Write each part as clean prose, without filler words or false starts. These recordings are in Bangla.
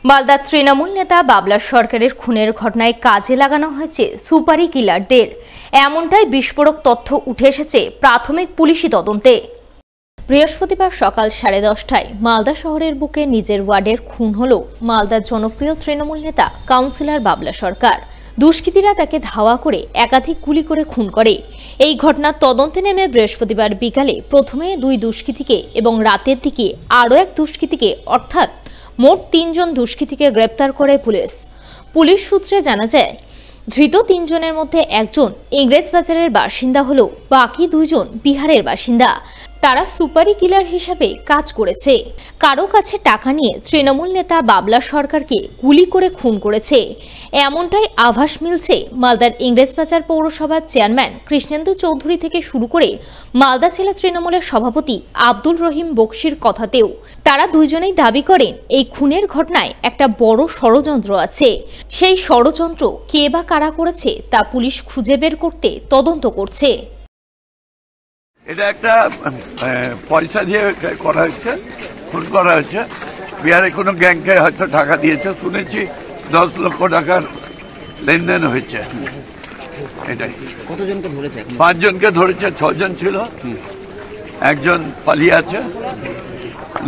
মালদার তৃণমূল নেতা বাবলা সরকারের খুনের ঘটনায় কাজে লাগানো হয়েছে সুপারি কিলারদের, এমনটাই বিস্ফোরক তথ্য উঠে এসেছে প্রাথমিক পুলিশি তদন্তে। বৃহস্পতিবার সকাল 10:30টায় মালদা শহরের বুকে নিজের ওয়ার্ডের খুন হল মালদার জনপ্রিয় তৃণমূল নেতা কাউন্সিলর বাবলা সরকার। দুষ্কৃতীরা তাকে ধাওয়া করে একাধিক গুলি করে খুন করে। এই ঘটনার তদন্তে নেমে বৃহস্পতিবার বিকালে প্রথমে 2 দুষ্কৃতীকে এবং রাতের দিকে আরও এক দুষ্কৃতীকে অর্থাৎ মোট 3 জন দুষ্কৃতীকে গ্রেপ্তার করে পুলিশ। পুলিশ সূত্রে জানা যায়, ধৃত 3 জনের মধ্যে একজন ইংরেজবাজারের বাসিন্দা হলেও বাকি 2 জন বিহারের বাসিন্দা। তারা সুপারি কিলার হিসাবে কাজ করেছে। কারো কাছে টাকা নিয়ে তৃণমূল নেতা বাবলা সরকারকে গুলি করে খুন করেছে, এমনটাই আভাস মিলছে মালদার ইংরেজবাজার পৌরসভার চেয়ারম্যান কৃষ্ণেন্দু চৌধুরী থেকে শুরু করে মালদা জেলা তৃণমূলের সভাপতি আব্দুল রহিম বক্সির কথাতেও। তারা দুইজনেই দাবি করেন এই খুনের ঘটনায় একটা বড় ষড়যন্ত্র আছে। সেই ষড়যন্ত্র কে বা কারা করেছে তা পুলিশ খুঁজে বের করতে তদন্ত করছে। এটা একটা পয়সা দিয়ে করা হয়েছে, খুন করা হয়েছে। বিহারে কোনো গ্যাংকে হয়তো টাকা দিয়েছে, শুনেছি 10 লক্ষ টাকার লেনদেন হয়েছে। এটাই। কতজনকে ধরেছে? 5 জনকে ধরেছে, 6 জন ছিল, একজন পালিয়ে আছে।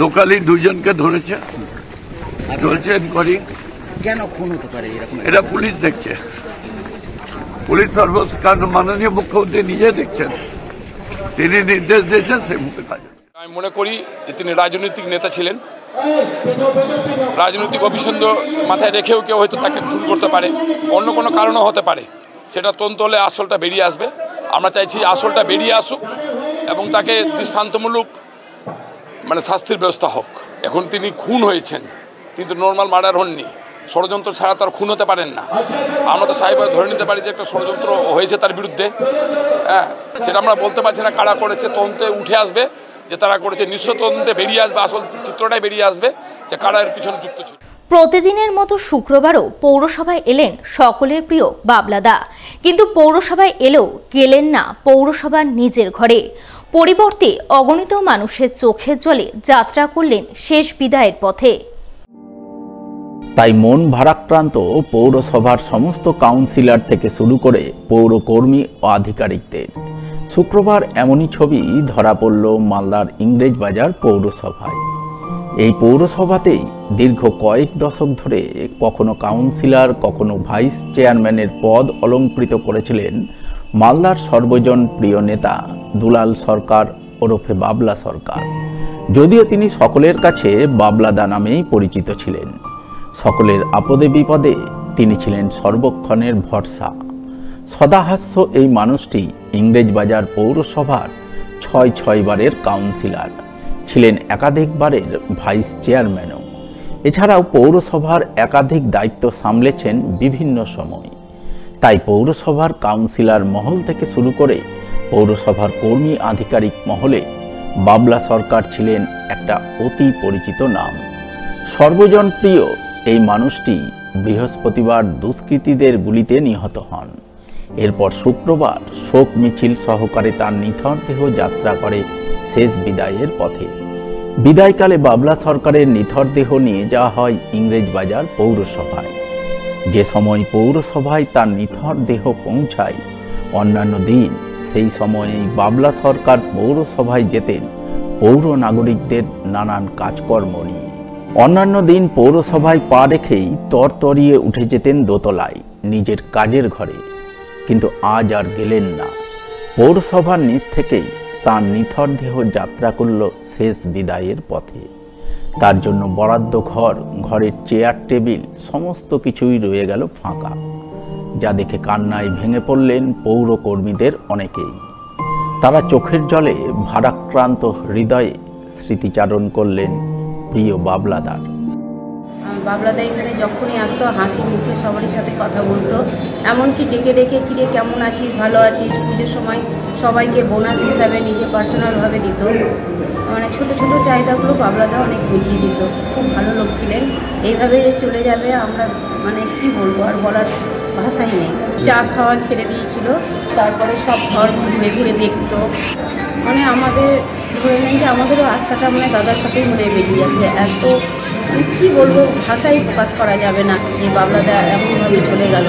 লোকালি 2 জনকে ধরেছে, চলছে এনকোয়ারি। কেন খুন হতে পারে এরকম? এটা পুলিশ দেখছে। পুলিশ কারণ মাননীয় মুখ্যমন্ত্রী নিজে দেখছেন, তিনি নির্দেশ দিয়েছেন, সেই মুখে কাজ। আমি মনে করি যে তিনি রাজনৈতিক নেতা ছিলেন। রাজনৈতিক অভিসন্ধ মাথায় রেখেও কেউ হয়তো তাকে খুন করতে পারে, অন্য কোনো কারণও হতে পারে। সেটা তদন্ত হলে আসলটা বেরিয়ে আসবে। আমরা চাইছি আসলটা বেরিয়ে আসুক এবং তাকে দৃষ্টান্তমূলক শাস্তির ব্যবস্থা হোক। এখন তিনি খুন হয়েছেন, কিন্তু নর্মাল মার্ডার হননি। ষড়যন্ত্র ছাড়া তার খুন হতে পারেন না। আমরা তো সাহেবভাবে ধরে নিতে পারি যে একটা ষড়যন্ত্র হয়েছে তার বিরুদ্ধে। হ্যাঁ, সেটা আমরা বলতে পারছি না কারা করেছে। তদন্তে উঠে আসবে যে তারা করেছে, নিশ্চয় তদন্তে বেরিয়ে আসবে, আসল চিত্রটাই বেরিয়ে আসবে যে কারা এর পিছনে যুক্ত ছিল। প্রতিদিনের মতো শুক্রবারও পৌরসভায় এলেন সকলের প্রিয় বাবলাদা, কিন্তু পৌরসভায় এলেও গেলেন না পৌরসভার নিজের ঘরে। পরিবর্তে অগণিত মানুষের চোখের জলে যাত্রা করলেন শেষ বিদায়ের পথে। তাই মন ভারাক্রান্ত পৌরসভার সমস্ত কাউন্সিলর থেকে শুরু করে পৌরকর্মী ও আধিকারিকদের। শুক্রবার এমনই ছবি ধরা পড়ল মালদার ইংরেজবাজার পৌরসভায়। এই পৌরসভাতেই দীর্ঘ কয়েক দশক ধরে কখনো কাউন্সিলর, কখনো ভাইস চেয়ারম্যানের পদ অলঙ্কৃত করেছিলেন মালদার সর্বজন প্রিয় নেতা দুলাল সরকার ওরফে বাবলা সরকার। যদিও তিনি সকলের কাছে বাবলাদা নামেই পরিচিত ছিলেন। সকলের আপদে বিপদে তিনি ছিলেন সর্বক্ষণের ভরসা। সদাহাস্য এই মানুষটি ইংরেজবাজার পৌরসভার 6 বারের কাউন্সিলর ছিলেন, একাধিকবারের ভাইস চেয়ারম্যানও। এছাড়াও পৌরসভার একাধিক দায়িত্ব সামলেছেন বিভিন্ন সময়। তাই পৌরসভার কাউন্সিলর মহল থেকে শুরু করে পৌরসভার কর্মী আধিকারিক মহলে বাবলা সরকার ছিলেন একটা অতি পরিচিত নাম। সর্বজন প্রিয় এই মানুষটি বৃহস্পতিবার দুষ্কৃতীদের গুলিতে নিহত হন। এরপর শুক্রবার শোক মিছিল সহকারে তার নিথর দেহ যাত্রা করে শেষ বিদায়ের পথে। বিদায়কালে বাবলা সরকারের নিথর দেহ নিয়ে যাওয়া হয় ইংরেজবাজার পৌরসভায়। যে সময় পৌরসভায় তার নিথর দেহ পৌঁছায়, অন্যান্য দিন সেই সময়েই বাবলা সরকার পৌরসভায় যেতেন পৌর নাগরিকদের নানান কাজকর্ম নিয়ে। অন্যান্য দিন পৌরসভায় পা রেখেই তরতরিয়ে উঠে যেতেন দোতলায় নিজের কাজের ঘরে, কিন্তু আজ আর গেলেন না। পৌরসভার নিচ থেকেই তার নিথর দেহ যাত্রা করল শেষ বিদায়ের পথে। তার জন্য বরাদ্দ ঘর, ঘরের চেয়ার টেবিল সমস্ত কিছুই রয়ে গেল ফাঁকা, যা দেখে কান্নায় ভেঙে পড়লেন পৌরকর্মীদের অনেকেই। তারা চোখের জলে ভারাক্রান্ত হৃদয়ে স্মৃতিচারণ করলেন প্রিয় বাবলাদার। বাবলাদা এখানে যখনই আসতো হাসি মুখে সবারই সাথে কথা বলতো, এমনকি ডেকে ডেকে কিরে কেমন আছিস, ভালো আছিস, পুজোর সময় সবাইকে বোনাস হিসাবে নিজে পার্সোনালভাবে দিত। ছোট ছোট চাহিদাগুলো বাবলাদা অনেক মিটিয়ে দিত। খুব ভালো লোক ছিলেন। এইভাবে চলে যাবে আমরা কি বলবো, আর বলার ভাষাই নেই। চা খাওয়া ছেড়ে দিয়েছিল, তারপরে সব ঘর ঘুরে ঘুরে দেখতো। মানে আমাদের ধরে নেন যে আমাদেরও আত্মাটা মানে দাদার সাথেই মনে বেরিয়ে যাচ্ছে। এত কী বলবো, ভাষাই প্রকাশ করা যাবে না যে বাবলাদা এমনভাবে চলে গেল।